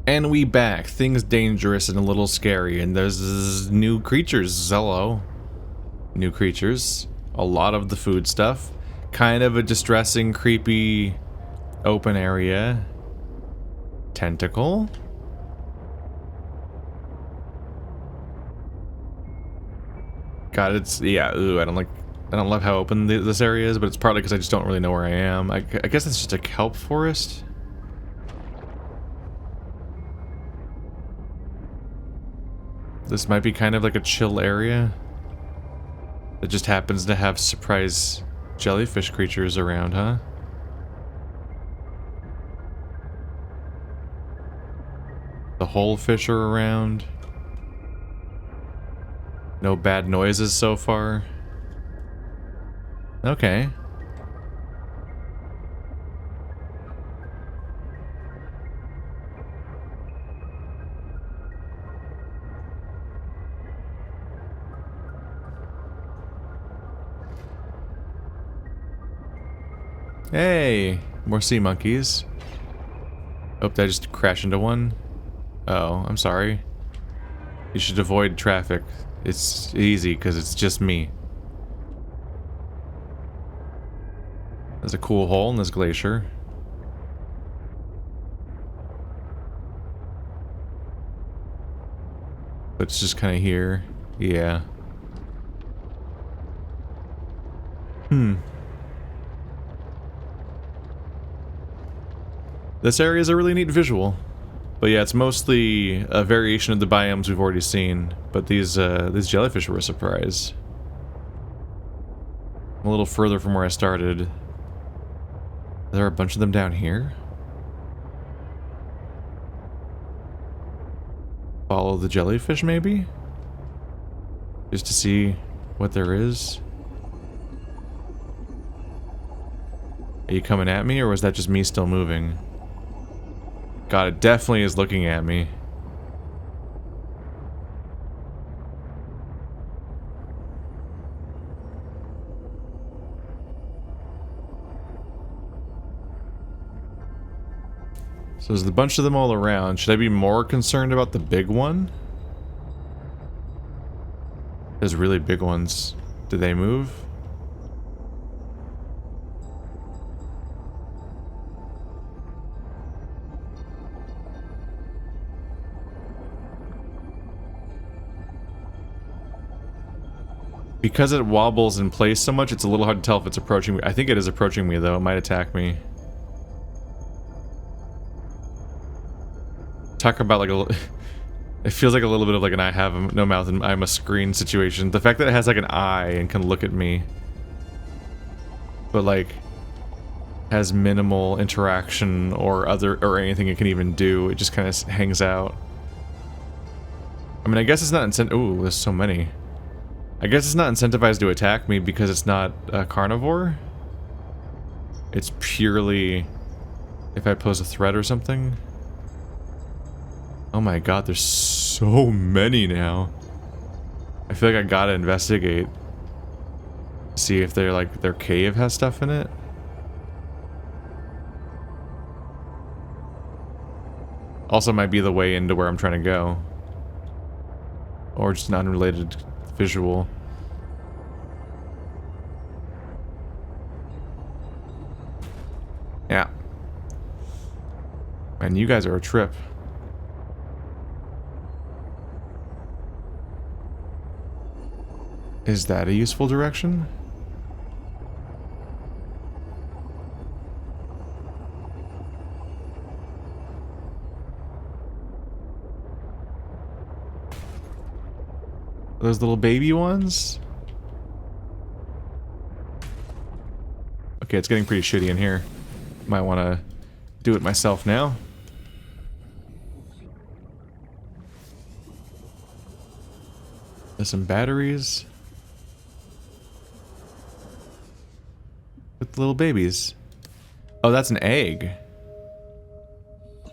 And we back. Things dangerous and a little scary, and there's new creatures. Hello. New creatures. A lot of the food stuff. Kind of a distressing, creepy, open area. Tentacle. God, it's, yeah, ooh, I don't love how open this area is, but it's partly because I just don't really know where I am. I guess it's just a kelp forest. This might be kind of like a chill area that just happens to have surprise jellyfish creatures around, huh? The whole fish are around. No bad noises so far. Okay. Hey, more sea monkeys. Oh, did I just crash into one? Oh, I'm sorry. You should avoid traffic. It's easy because it's just me. There's a cool hole in this glacier. It's just kind of here. Yeah. This area is a really neat visual. But yeah, it's mostly a variation of the biomes we've already seen. But these jellyfish were a surprise. I'm a little further from where I started. Are there a bunch of them down here? Follow the jellyfish, maybe? Just to see what there is? Are you coming at me, or was that just me still moving? God, it definitely is looking at me. So there's a bunch of them all around. Should I be more concerned about the big one? There's really big ones. Do they move? Because it wobbles in place so much, it's a little hard to tell if it's approaching me. I think it is approaching me, though. It might attack me. Talk about like a... It feels like a little bit of like an I have no mouth and I'm a screen situation. The fact that it has like an eye and can look at me, but like has minimal interaction or anything it can even do. It just kind of hangs out. I mean, I guess it's not ooh, there's so many. I guess it's not incentivized to attack me because it's not a carnivore. It's purely if I pose a threat or something. Oh my god, there's so many now. I feel like I gotta investigate. See if they're like their cave has stuff in it. Also might be the way into where I'm trying to go. Or just an unrelated visual. Yeah. Man, you guys are a trip. Is that a useful direction? Those little baby ones? Okay, it's getting pretty shitty in here. Might want to do it myself now. There's some batteries. With little babies. Oh, that's an egg.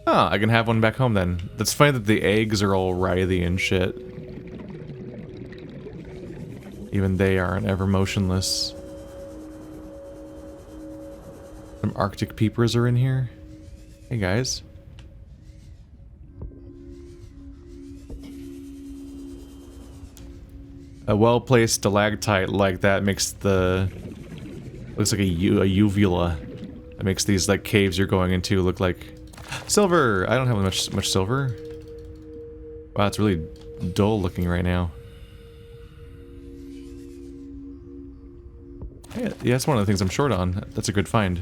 Oh, I can have one back home then. That's funny that the eggs are all writhy and shit. Even they aren't ever motionless. Some Arctic peepers are in here. Hey guys. A well-placed stalactite like that makes the... looks like a uvula. It makes these like caves you're going into look like... Silver! I don't have much silver. Wow, it's really dull looking right now. Yeah, that's one of the things I'm short on. That's a good find.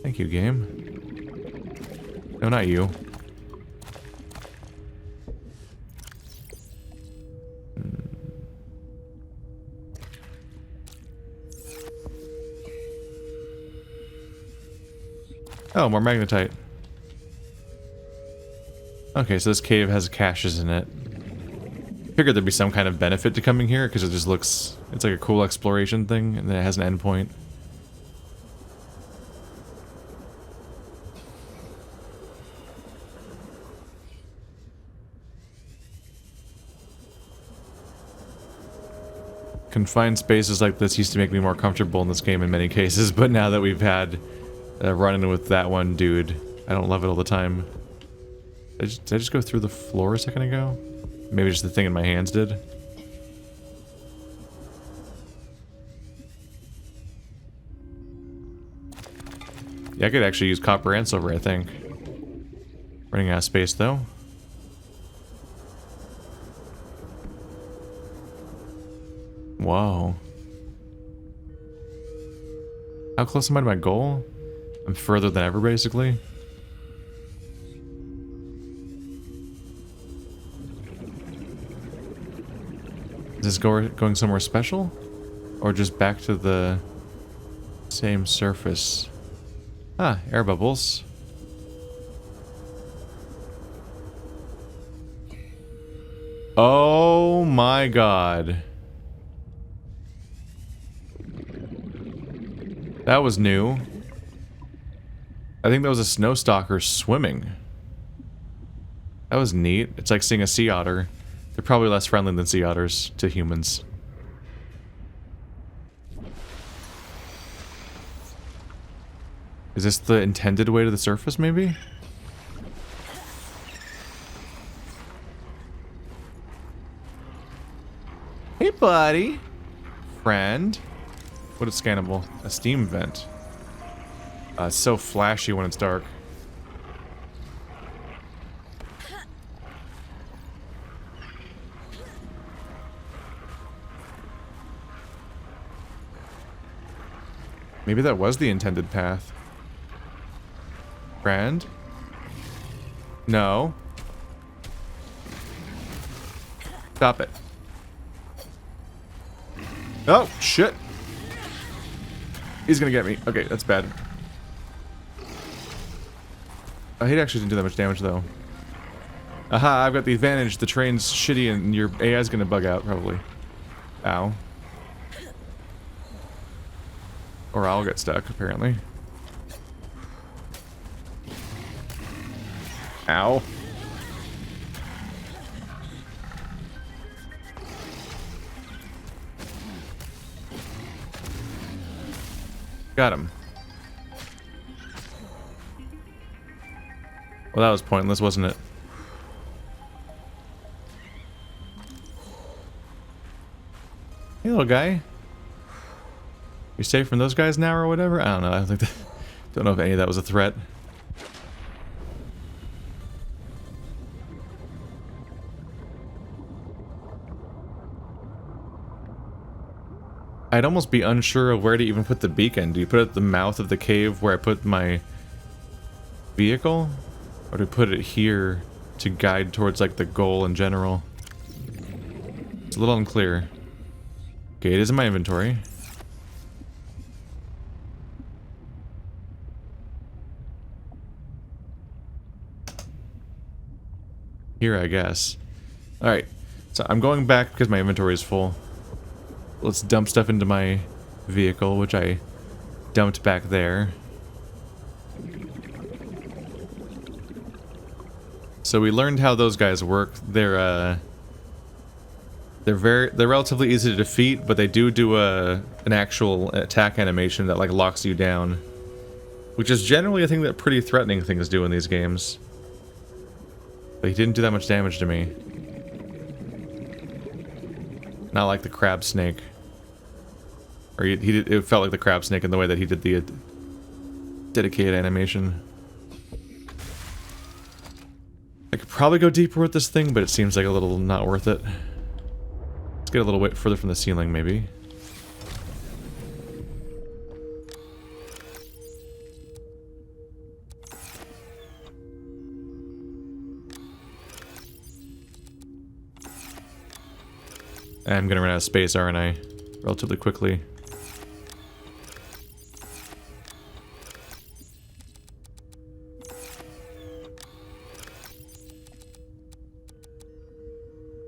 Thank you, game. No, not you. Oh, more magnetite. Okay, so this cave has caches in it. Figured there'd be some kind of benefit to coming here, because it just looks... it's like a cool exploration thing, and then it has an endpoint. Confined spaces like this used to make me more comfortable in this game in many cases, but now that we've had a run-in with that one dude, I don't love it all the time. Did I just go through the floor a second ago? Maybe just the thing in my hands did? Yeah, I could actually use copper and silver, I think. Running out of space, though. Whoa. How close am I to my goal? I'm further than ever, basically. Is this going somewhere special? Or just back to the same surface? Ah, air bubbles. Oh my god. That was new. I think that was a snow stalker swimming. That was neat. It's like seeing a sea otter. They're probably less friendly than sea otters to humans. Is this the intended way to the surface, maybe? Hey, buddy. Friend. What is scannable? A steam vent. It's so flashy when it's dark. Maybe that was the intended path. Friend? No. Stop it. Oh, shit. He's gonna get me. Okay, that's bad. Oh, he actually didn't do that much damage, though. Aha, I've got the advantage. The train's shitty and your AI's gonna bug out, probably. Ow. Or I'll get stuck, apparently. Ow. Got him. Well, that was pointless, wasn't it? Hey, little guy. You safe from those guys now or whatever? I don't know. I think don't know if any of that was a threat. I'd almost be unsure of where to even put the beacon. Do you put it at the mouth of the cave where I put my vehicle? Or do I put it here to guide towards like the goal in general? It's a little unclear. Okay, it is in my inventory. Here, I guess. Alright, so I'm going back because my inventory is full. Let's dump stuff into my vehicle, which I dumped back there. So we learned how those guys work. They're relatively easy to defeat, but they do an actual attack animation that like locks you down, which is generally a thing that pretty threatening things do in these games. But he didn't do that much damage to me. Not like the crab snake. Or he did, it felt like the crab snake in the way that he did the dedicated animation. I could probably go deeper with this thing, but it seems like a little not worth it. Let's get a little bit further from the ceiling, maybe. I'm gonna run out of space, aren't I? Relatively quickly.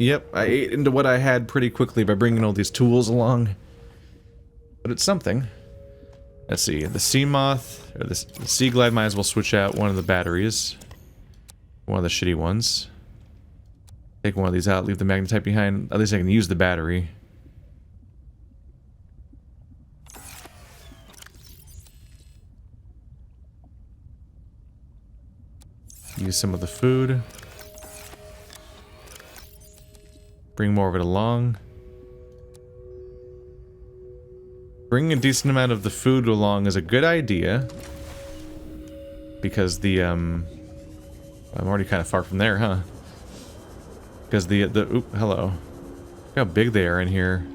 Yep, I ate into what I had pretty quickly by bringing all these tools along. But it's something. Let's see, the sea moth, or the sea glide, might as well switch out one of the batteries. One of the shitty ones. Take one of these out, leave the magnetite behind. At least I can use the battery. Use some of the food. Bring more of it along. Bringing a decent amount of the food along is a good idea. Because the, I'm already kind of far from there, huh? Because oop, hello. Look how big they are in here.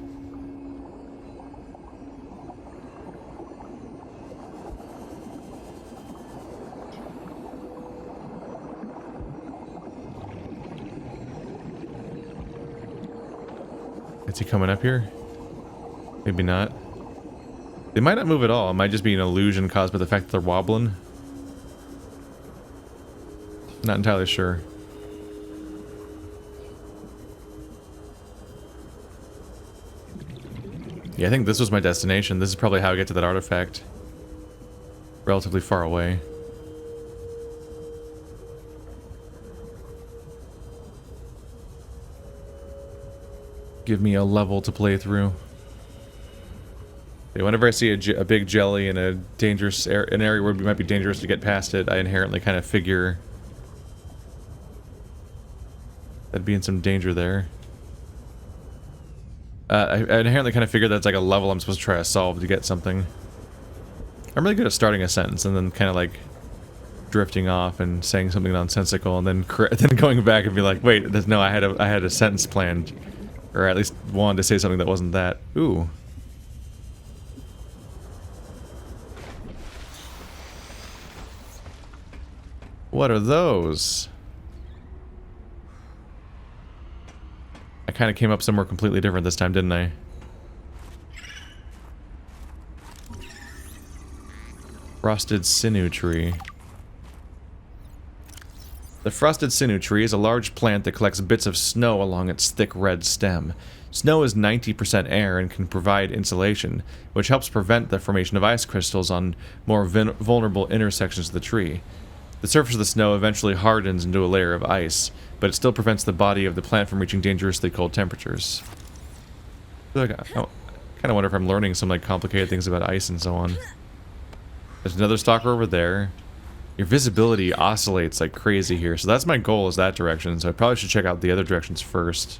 Is he coming up here? Maybe not. They might not move at all. It might just be an illusion caused by the fact that they're wobbling. Not entirely sure. Yeah, I think this was my destination. This is probably how I get to that artifact. Relatively far away. Give me a level to play through. Okay, whenever I see a big jelly in a dangerous an area where it might be dangerous to get past it, I inherently kind of figure I'd be in some danger there. I inherently kind of figure that's like a level I'm supposed to try to solve to get something. I'm really good at starting a sentence and then kind of like drifting off and saying something nonsensical and then then going back and be like, wait, no, I had a sentence planned. Or at least wanted to say something that wasn't that. Ooh. What are those? I kind of came up somewhere completely different this time, didn't I? Frosted sinew tree. The frosted sinew tree is a large plant that collects bits of snow along its thick red stem. Snow is 90% air and can provide insulation, which helps prevent the formation of ice crystals on more vulnerable intersections of the tree. The surface of the snow eventually hardens into a layer of ice, but it still prevents the body of the plant from reaching dangerously cold temperatures. I kind of wonder if I'm learning some like complicated things about ice and so on. There's another stalker over there. Your visibility oscillates like crazy here, so that's my goal, is that direction, so I probably should check out the other directions first.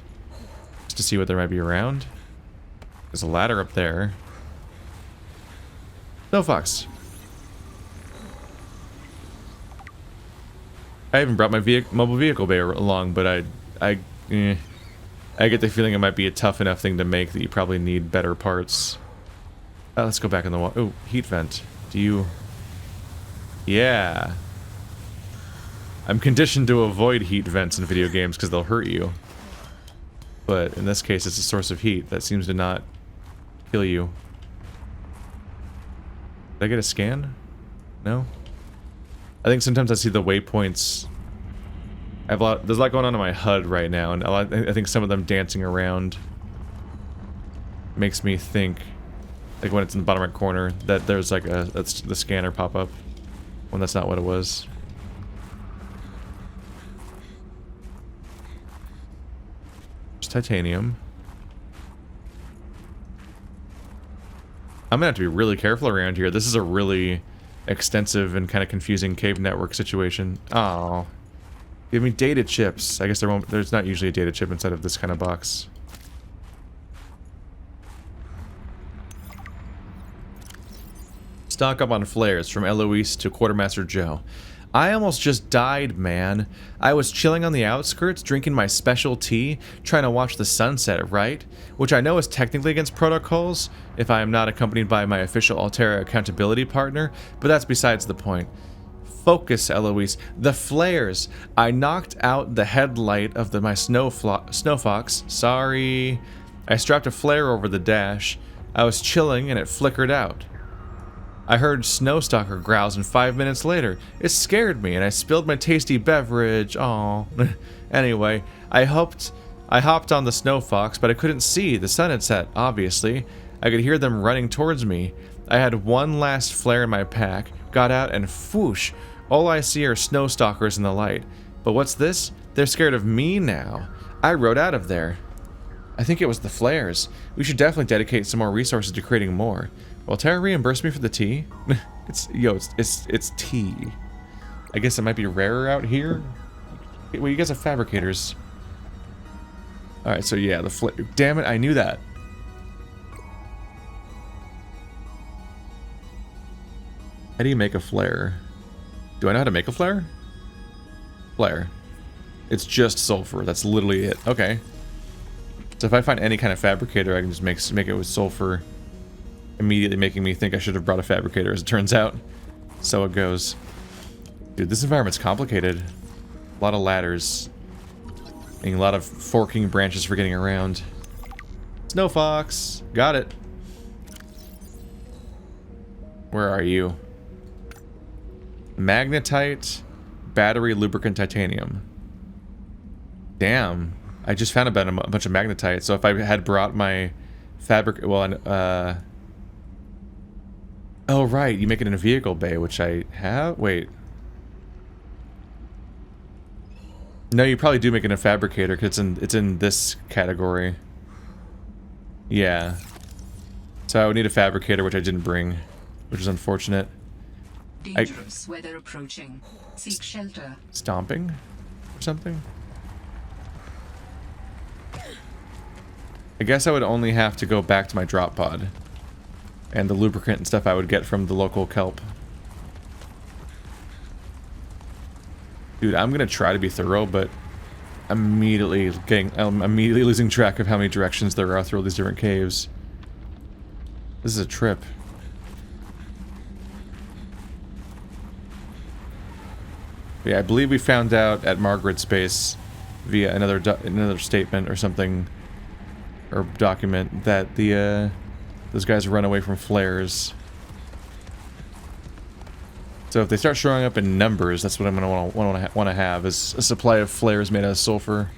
Just to see what there might be around. There's a ladder up there. No fox. I haven't brought my mobile vehicle bay along, but I get the feeling it might be a tough enough thing to make that you probably need better parts. Let's go back in the wall. Oh, heat vent. Do you... Yeah. I'm conditioned to avoid heat vents in video games because they'll hurt you. But in this case, it's a source of heat that seems to not kill you. Did I get a scan? No? I think sometimes I see the waypoints. There's a lot going on in my HUD right now, and I think some of them dancing around makes me think, like when it's in the bottom right corner, that there's like the scanner pop up when that's not what it was. There's titanium. I'm gonna have to be really careful around here. This is a really extensive and kind of confusing cave network situation. Oh, give me data chips. I guess there's not usually a data chip inside of this kind of box. Stock up on flares from Eloise to Quartermaster Joe. I almost just died, man. I was chilling on the outskirts, drinking my special tea, trying to watch the sunset, right? Which I know is technically against protocols, if I am not accompanied by my official Alterra accountability partner, but that's besides the point. Focus, Eloise. The flares! I knocked out the headlight of my snow fox. Sorry. I strapped a flare over the dash. I was chilling and it flickered out. I heard Snowstalker growls, and 5 minutes later, it scared me and I spilled my tasty beverage. Aw. Anyway, I hopped on the Snow Fox, but I couldn't see. The sun had set, obviously. I could hear them running towards me. I had one last flare in my pack, got out, and whoosh, all I see are Snowstalkers in the light. But what's this? They're scared of me now. I rode out of there. I think it was the flares. We should definitely dedicate some more resources to creating more. Will Terra reimburse me for the tea? It's tea. I guess it might be rarer out here. Well, you guys have fabricators. All right, so yeah, the flare. Damn it, I knew that. How do you make a flare? Do I know how to make a flare? Flare. It's just sulfur. That's literally it. Okay. So if I find any kind of fabricator, I can just make it with sulfur. Immediately making me think I should have brought a fabricator, as it turns out. So it goes. Dude, this environment's complicated. A lot of ladders. And a lot of forking branches for getting around. Snow Fox! Got it. Where are you? Magnetite, battery, lubricant, titanium. Damn. I just found a bunch of magnetite, so if I had brought my fabric... Well, oh, right, you make it in a vehicle bay, which I have? Wait. No, you probably do make it in a fabricator, because it's in this category. Yeah. So I would need a fabricator, which I didn't bring, which is unfortunate. Dangerous weather approaching. Seek shelter. Stomping? Or something? I guess I would only have to go back to my drop pod. And the lubricant and stuff I would get from the local kelp. Dude, I'm gonna try to be thorough, but I'm immediately losing track of how many directions there are through all these different caves. This is a trip. Yeah, I believe we found out at Margaret's base via another statement or something, or document, that those guys run away from flares. So if they start showing up in numbers, that's what I'm gonna want to have, is a supply of flares made out of sulfur.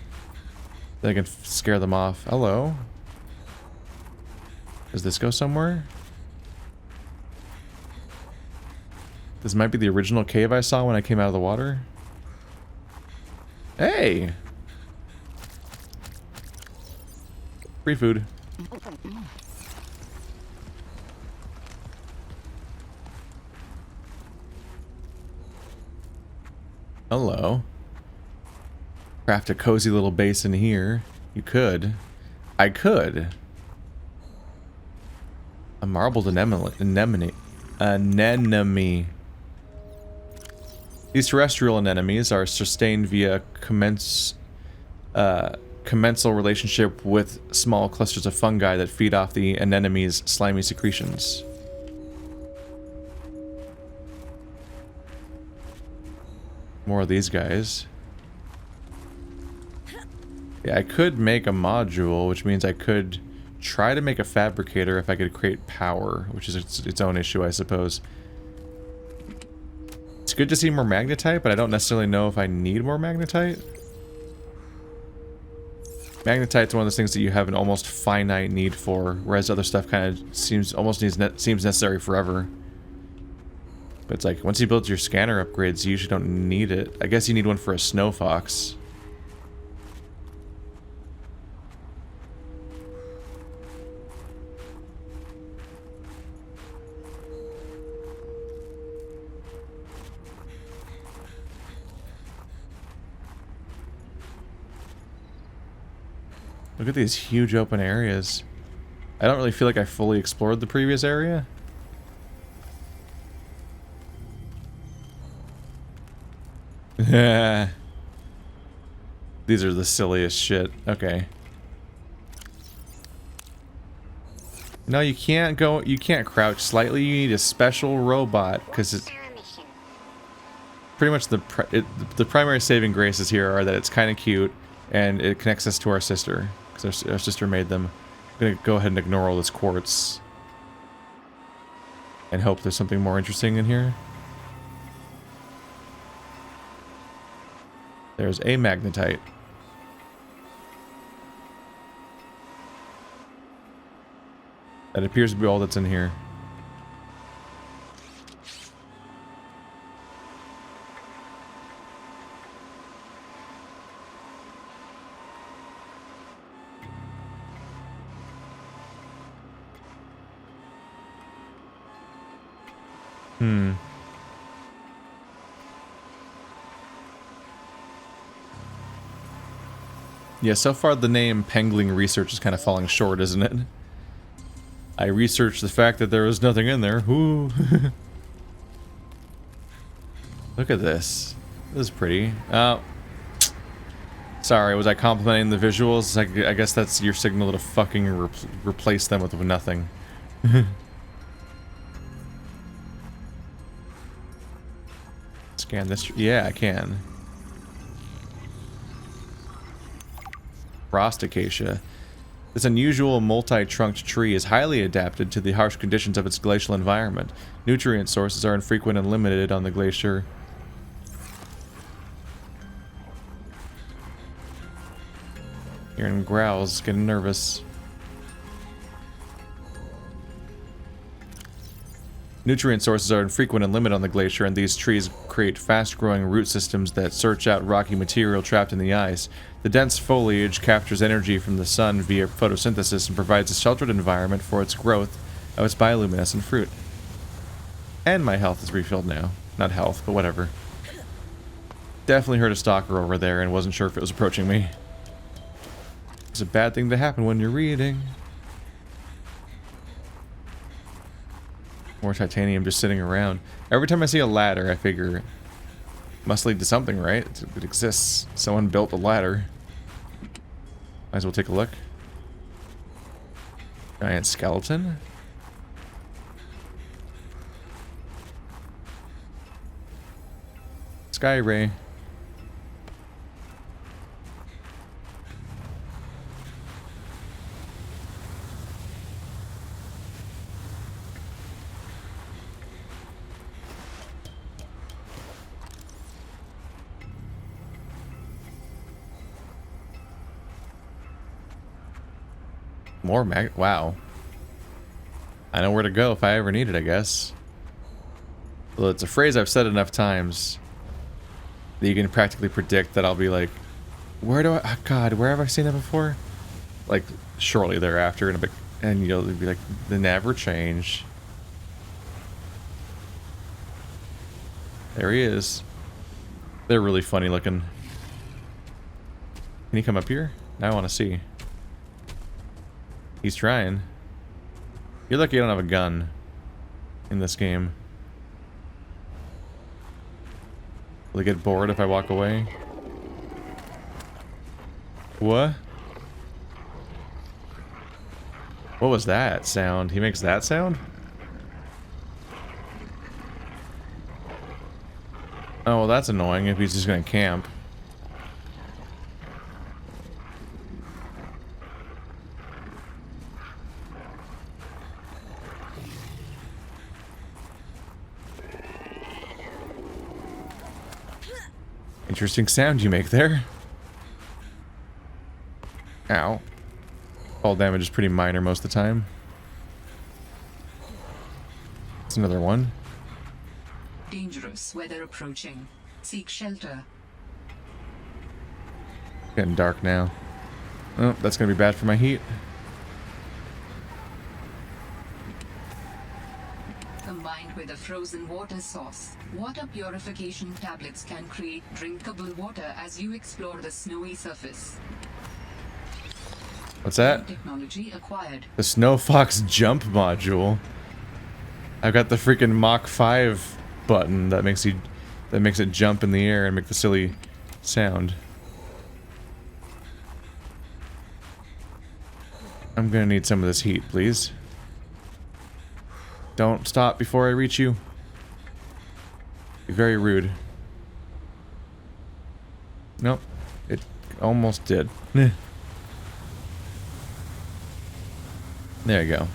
Then I can scare them off. Hello. Does this go somewhere? This might be the original cave I saw when I came out of the water. Hey! Free food. Hello. Craft a cozy little base in here. You could. I could. A marbled anemone. These terrestrial anemones are sustained via commensal relationship with small clusters of fungi that feed off the anemone's slimy secretions. More of these guys. Yeah, I could make a module, which means I could try to make a fabricator if I could create power, which is its own issue, I suppose. It's good to see more magnetite, but I don't necessarily know if I need more magnetite. Magnetite's one of those things that you have an almost finite need for, whereas other stuff kind of seems necessary forever. But it's like, once you build your scanner upgrades, you usually don't need it. I guess you need one for a snow fox. Look at these huge open areas. I don't really feel like I fully explored the previous area. These are the silliest shit. Okay. No, you can't go. You can't crouch slightly. You need a special robot because it's pretty much the primary saving graces here are that it's kind of cute and it connects us to our sister because our sister made them. I'm gonna go ahead and ignore all this quartz and hope there's something more interesting in here. There's a magnetite. That appears to be all that's in here. Yeah, so far the name Pengling Research is kind of falling short, isn't it? I researched the fact that there was nothing in there. Ooh. Look at this. This is pretty. Sorry, was I complimenting the visuals? I guess that's your signal to fucking replace them with nothing. Scan this. Yeah, I can. Frost acacia. This unusual multi-trunked tree is highly adapted to the harsh conditions of its glacial environment. Nutrient sources are infrequent and limited on the glacier. Hearing growls, getting nervous. Nutrient sources are infrequent and limited on the glacier, and these trees create fast-growing root systems that search out rocky material trapped in the ice. The dense foliage captures energy from the sun via photosynthesis and provides a sheltered environment for its growth of its bioluminescent fruit. And my health is refilled now. Not health, but whatever. Definitely heard a stalker over there and wasn't sure if it was approaching me. It's a bad thing to happen when you're reading. More titanium just sitting around. Every time I see a ladder, I figure it must lead to something, right? It exists. Someone built a ladder. Might as well take a look. Giant skeleton. Sky ray. More wow. I know where to go if I ever need it, I guess. Well, it's a phrase I've said enough times that you can practically predict that I'll be like, where do I... Oh God, where have I seen that before? Like, shortly thereafter, and you'll be like, they never change. There he is. They're really funny looking. Can you come up here? Now I want to see. He's trying. You're lucky I don't have a gun in this game. Will they get bored if I walk away? What? What was that sound? He makes that sound? Oh, well, that's annoying if he's just gonna camp. Interesting sound you make there. Ow. Fall damage is pretty minor most of the time. That's another one. Dangerous weather approaching. Seek shelter. Getting dark now. Oh, that's gonna be bad for my heat. Combined with a frozen water source, water purification tablets can create drinkable water as you explore the snowy surface. What's that? Technology acquired. The Snow Fox jump module. I've got the freaking Mach 5 button that makes you that makes it jump in the air and make the silly sound. I'm gonna need some of this heat, please. Don't stop before I reach you. Be very rude. Nope. It almost did. There you go.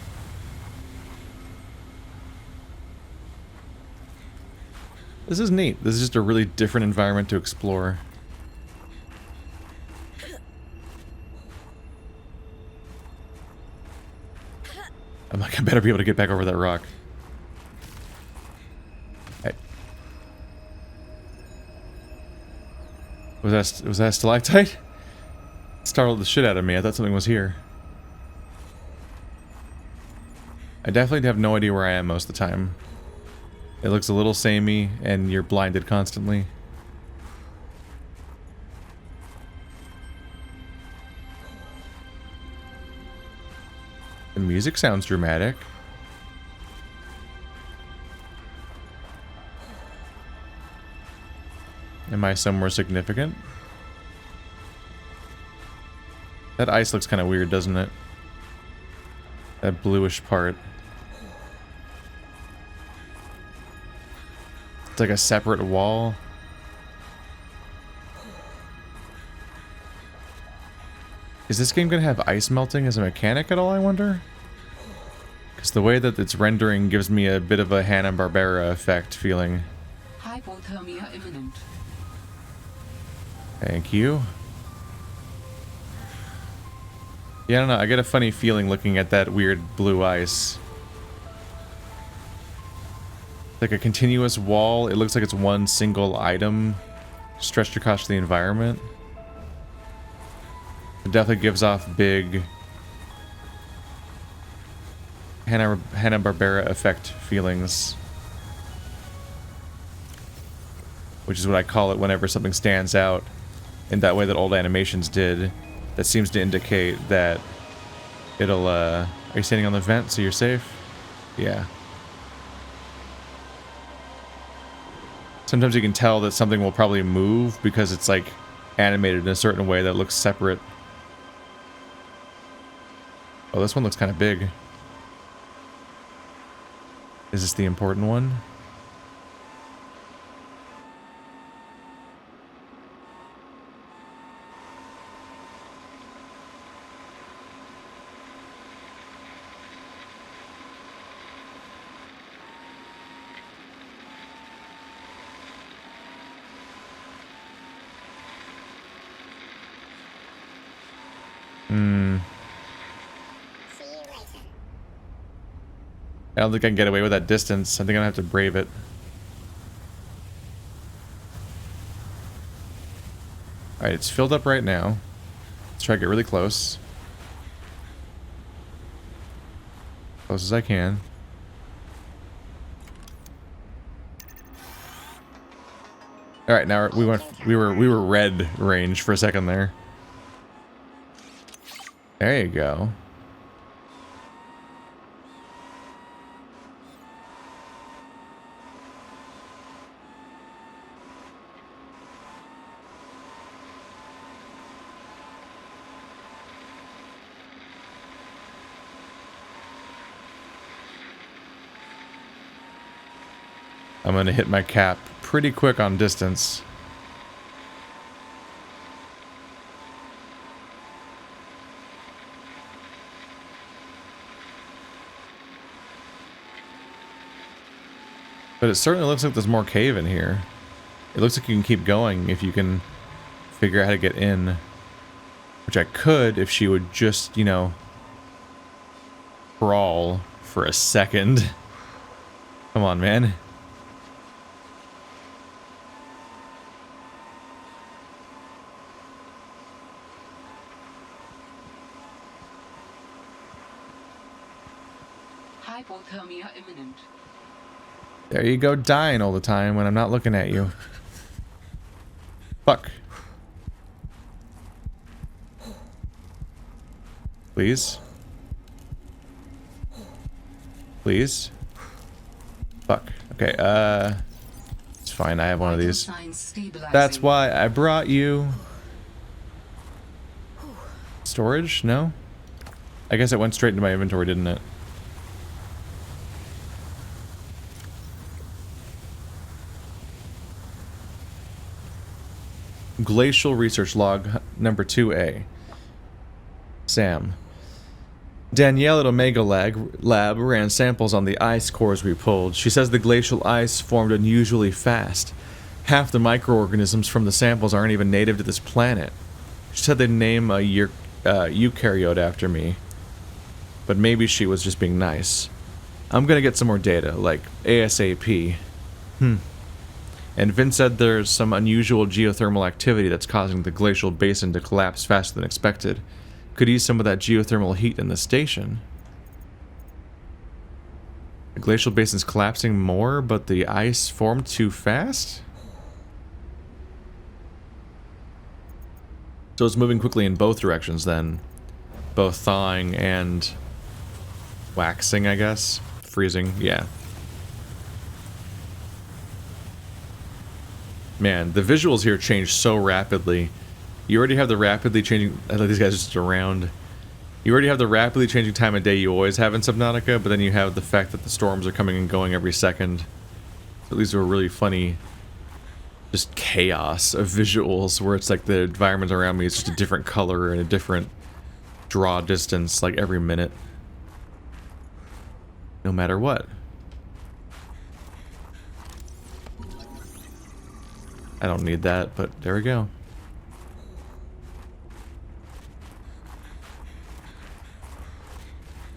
This is neat. This is just a really different environment to explore. I'm like, I better be able to get back over that rock. Hey. Was that a stalactite? It startled the shit out of me. I thought something was here. I definitely have no idea where I am most of the time. It looks a little samey, and you're blinded constantly. The music sounds dramatic. Am I somewhere significant? That ice looks kind of weird, doesn't it? That bluish part. It's like a separate wall. Is this game gonna have ice melting as a mechanic at all, I wonder? Because the way that it's rendering gives me a bit of a Hanna-Barbera effect feeling. Hypothermia imminent. Thank you. Yeah, I don't know. I get a funny feeling looking at that weird blue ice. Like a continuous wall. It looks like it's one single item stretched across the environment. It definitely gives off big Hanna-Barbera effect feelings. Which is what I call it whenever something stands out in that way that old animations did. That seems to indicate that it'll, are you standing on the vent so you're safe? Yeah. Sometimes you can tell that something will probably move because it's like animated in a certain way that looks separate. Oh, this one looks kind of big. Is this the important one? I don't think I can get away with that distance. I think I'm gonna have to brave it. Alright, it's filled up right now. Let's try to get really close. Close as I can. Alright, now we were red range for a second there. There you go. I'm gonna hit my cap pretty quick on distance. But it certainly looks like there's more cave in here. It looks like you can keep going if you can figure out how to get in. Which I could if she would just, you know, crawl for a second. Come on, man. Hypothermia imminent. There you go, dying all the time when I'm not looking at you. Fuck. Please. Please. Fuck. Okay, let's fine. I have one of Vital these. signs stabilizing. That's why I brought you. Storage? No? I guess it went straight into my inventory, didn't it? Glacial Research Log number 2A. Sam. Danielle at Omega Lab ran samples on the ice cores we pulled. She says the glacial ice formed unusually fast. Half the microorganisms from the samples aren't even native to this planet. She said they'd name a eukaryote after me. But maybe she was just being nice. I'm gonna get some more data, like ASAP. And Vince said there's some unusual geothermal activity that's causing the glacial basin to collapse faster than expected. Could ease some of that geothermal heat in the station. The glacial basin's collapsing more, but the ice formed too fast? So it's moving quickly in both directions then. Both thawing and waxing, I guess. Freezing, yeah. Man, the visuals here change so rapidly. You already have the rapidly changing... I like these guys just around. You already have the rapidly changing time of day you always have in Subnautica, but then you have the fact that the storms are coming and going every second. So these are really funny... just chaos of visuals, where it's like the environment around me is just a different color and a different draw distance, like every minute. No matter what. I don't need that, but there we go.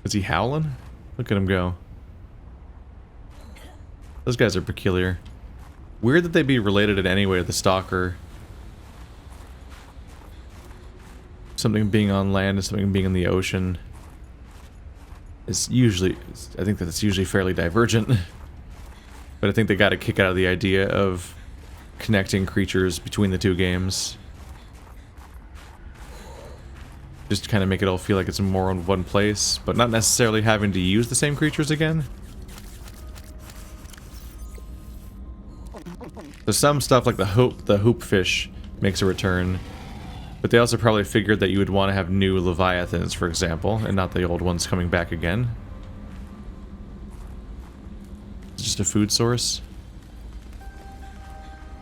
Is he howling? Look at him go. Those guys are peculiar. Weird that they be related in any way to the stalker. Something being on land and something being in the ocean. It's usually... I think that it's usually fairly divergent. But I think they got a kick out of the idea of connecting creatures between the two games. Just to kind of make it all feel like it's more in one place, but not necessarily having to use the same creatures again. So some stuff like the hoop fish makes a return, but they also probably figured that you would want to have new leviathans, for example, and not the old ones coming back again. It's just a food source.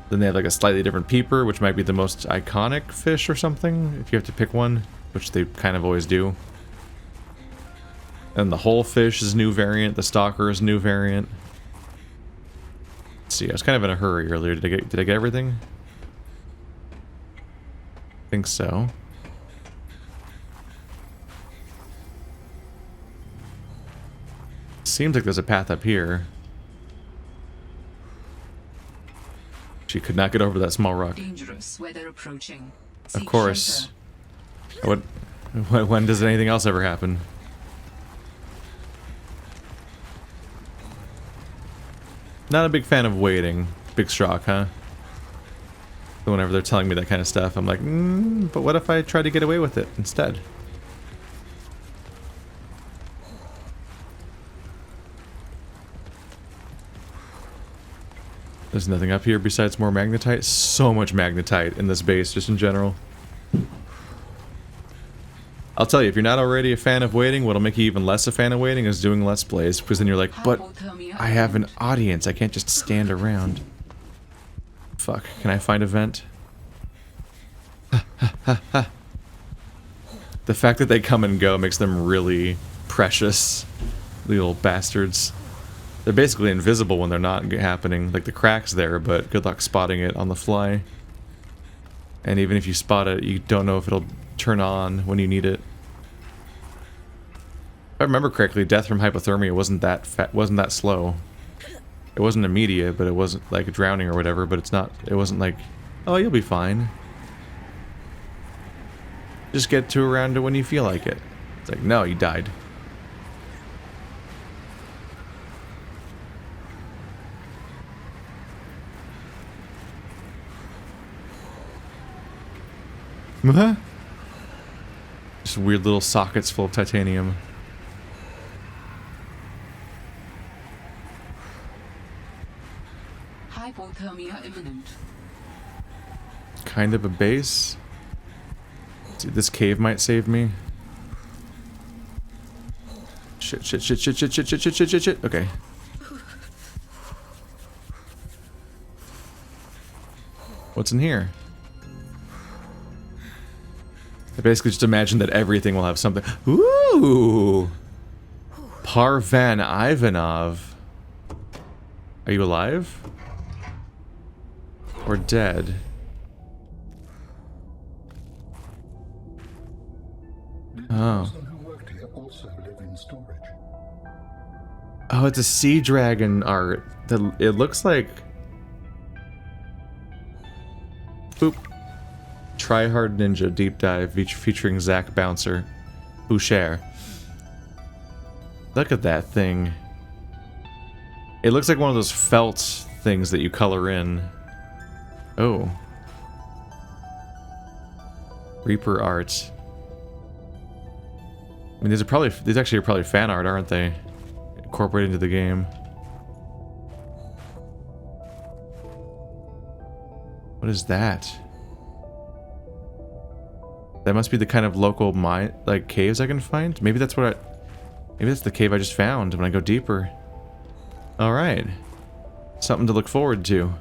Then they have like a slightly different peeper, which might be the most iconic fish or something, if you have to pick one, which they kind of always do. And the whole fish is a new variant, the stalker is a new variant. Let's see, I was kind of in a hurry earlier. Did I get everything? I think so. Seems like there's a path up here. She could not get over that small rock. Dangerous weather approaching. Of course. When does anything else ever happen? Not a big fan of waiting. Big shock, huh? So whenever they're telling me that kind of stuff, I'm like, but what if I try to get away with it instead? There's nothing up here besides more magnetite. So much magnetite in this base, just in general. I'll tell you, if you're not already a fan of waiting, what'll make you even less a fan of waiting is doing Let's Plays, because then you're like, but I have an audience, I can't just stand around. Fuck, can I find a vent? The fact that they come and go makes them really precious. Little bastards. They're basically invisible when they're not happening. Like, the crack's there, but good luck spotting it on the fly. And even if you spot it, you don't know if it'll turn on when you need it. If I remember correctly, death from hypothermia wasn't that slow. It wasn't immediate, but it wasn't like drowning or whatever, but it wasn't like, oh, you'll be fine. Just get to around it when you feel like it. It's like, no, you died. Just weird little sockets full of titanium. Hypothermia imminent. Kind of a base. See, this cave might save me. Shit, shit, shit, shit, shit, shit, shit, shit, shit, shit, shit. Okay. What's in here? I basically just imagine that everything will have something. Ooh! Parvan Ivanov. Are you alive? Or dead? Oh. Oh, it's a sea dragon art. It looks like... Boop. Try Hard Ninja Deep Dive featuring Zach Bouncer. Boucher. Look at that thing. It looks like one of those felt things that you color in. Oh. Reaper art. I mean, these actually are probably fan art, aren't they? Incorporated into the game. What is that? That must be the kind of local mine, like caves I can find. Maybe that's what maybe that's the cave I just found when I go deeper. All right, something to look forward to.